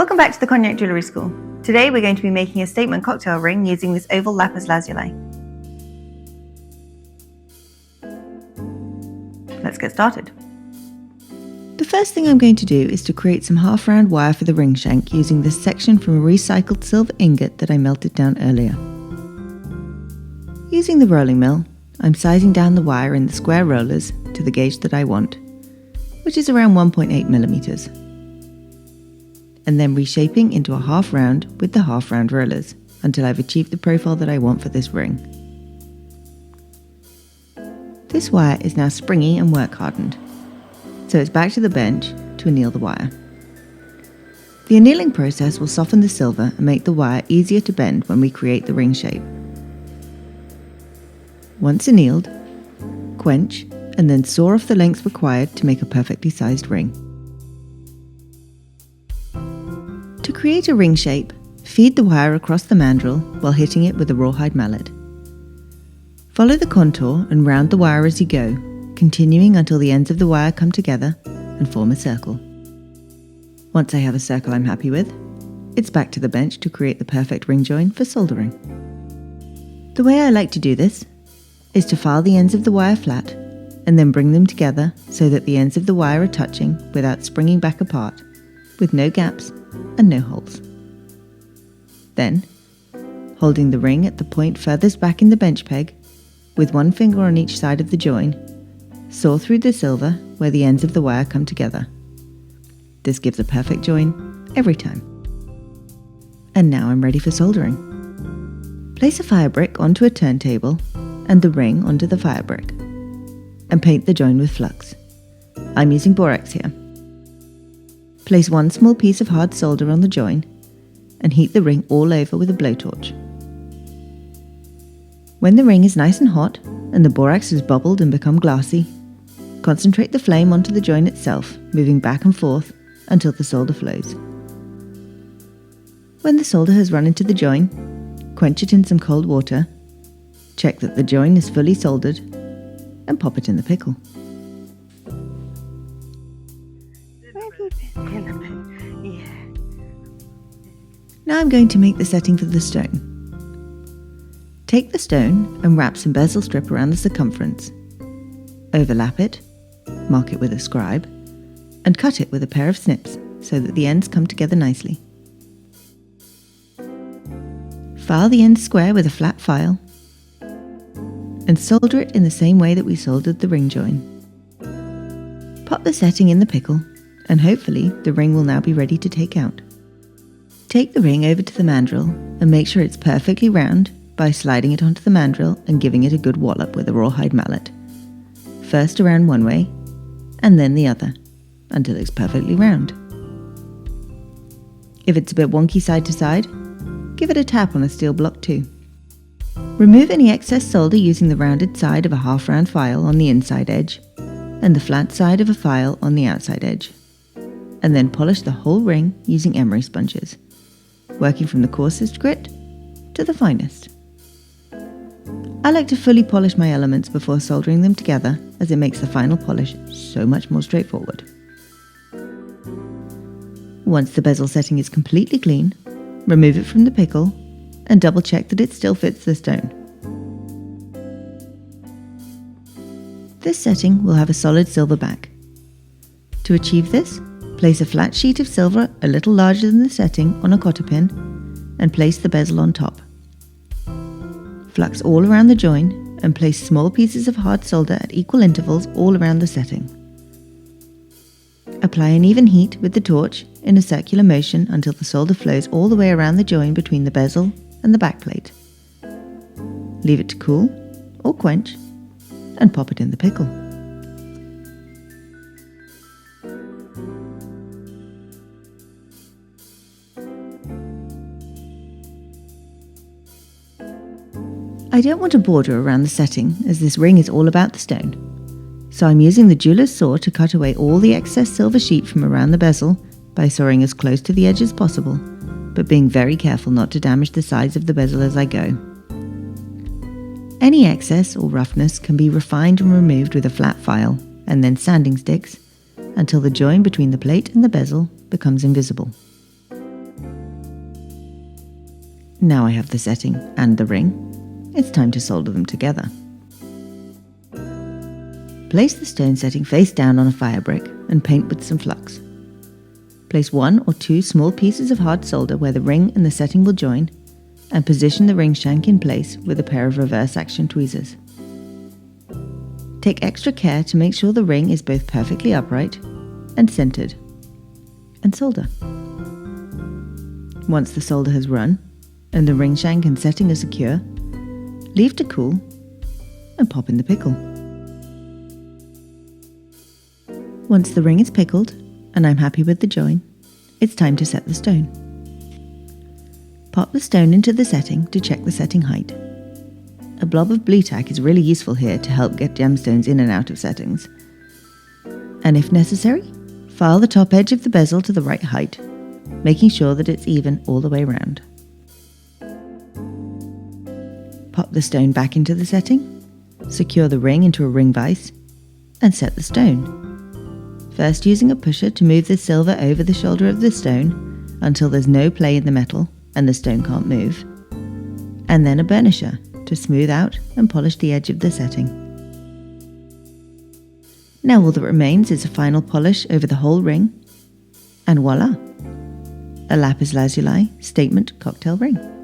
Welcome back to the Cognac Jewellery School. Today we're going to be making a statement cocktail ring using this oval Lapis Lazuli. Let's get started. The first thing I'm going to do is to create some half-round wire for the ring shank using this section from a recycled silver ingot that I melted down earlier. Using the rolling mill, I'm sizing down the wire in the square rollers to the gauge that I want, which is around 1.8 millimeters. And then reshaping into a half round with the half round rollers until I've achieved the profile that I want for this ring. This wire is now springy and work hardened, so it's back to the bench to anneal the wire. The annealing process will soften the silver and make the wire easier to bend when we create the ring shape. Once annealed, quench and then saw off the lengths required to make a perfectly sized ring. To create a ring shape, feed the wire across the mandrel while hitting it with a rawhide mallet. Follow the contour and round the wire as you go, continuing until the ends of the wire come together and form a circle. Once I have a circle I'm happy with, it's back to the bench to create the perfect ring join for soldering. The way I like to do this is to file the ends of the wire flat and then bring them together so that the ends of the wire are touching without springing back apart, with no gaps and no holes. Then, holding the ring at the point furthest back in the bench peg, with one finger on each side of the join, saw through the silver where the ends of the wire come together. This gives a perfect join every time. And now I'm ready for soldering. Place a fire brick onto a turntable and the ring onto the fire brick, and paint the join with flux. I'm using borax here. Place one small piece of hard solder on the join and heat the ring all over with a blowtorch. When the ring is nice and hot and the borax has bubbled and become glassy, concentrate the flame onto the join itself, moving back and forth until the solder flows. When the solder has run into the join, quench it in some cold water, check that the join is fully soldered, and pop it in the pickle. Now I'm going to make the setting for the stone. Take the stone and wrap some bezel strip around the circumference. Overlap it, mark it with a scribe, and cut it with a pair of snips so that the ends come together nicely. File the end square with a flat file and solder it in the same way that we soldered the ring join. Pop the setting in the pickle and hopefully the ring will now be ready to take out. Take the ring over to the mandrel and make sure it's perfectly round by sliding it onto the mandrel and giving it a good wallop with a rawhide mallet. First around one way and then the other until it's perfectly round. If it's a bit wonky side to side, give it a tap on a steel block too. Remove any excess solder using the rounded side of a half round file on the inside edge and the flat side of a file on the outside edge, and then polish the whole ring using emery sponges, working from the coarsest grit to the finest. I like to fully polish my elements before soldering them together as it makes the final polish so much more straightforward. Once the bezel setting is completely clean, remove it from the pickle and double check that it still fits the stone. This setting will have a solid silver back. To achieve this, place a flat sheet of silver a little larger than the setting on a cotter pin and place the bezel on top. Flux all around the join and place small pieces of hard solder at equal intervals all around the setting. Apply an even heat with the torch in a circular motion until the solder flows all the way around the join between the bezel and the backplate. Leave it to cool or quench and pop it in the pickle. I don't want a border around the setting as this ring is all about the stone, so I'm using the jeweller's saw to cut away all the excess silver sheet from around the bezel by sawing as close to the edge as possible, but being very careful not to damage the sides of the bezel as I go. Any excess or roughness can be refined and removed with a flat file and then sanding sticks until the join between the plate and the bezel becomes invisible. Now I have the setting and the ring. It's time to solder them together. Place the stone setting face down on a fire brick and paint with some flux. Place 1 or 2 small pieces of hard solder where the ring and the setting will join, and position the ring shank in place with a pair of reverse action tweezers. Take extra care to make sure the ring is both perfectly upright and centered, and solder. Once the solder has run and the ring shank and setting are secure, leave to cool and pop in the pickle. Once the ring is pickled and I'm happy with the join, it's time to set the stone. Pop the stone into the setting to check the setting height. A blob of blue tack is really useful here to help get gemstones in and out of settings. And if necessary, file the top edge of the bezel to the right height, making sure that it's even all the way around. Pop the stone back into the setting, secure the ring into a ring vise, and set the stone. First using a pusher to move the silver over the shoulder of the stone until there's no play in the metal and the stone can't move, and then a burnisher to smooth out and polish the edge of the setting. Now all that remains is a final polish over the whole ring, and voila! A Lapis Lazuli statement cocktail ring.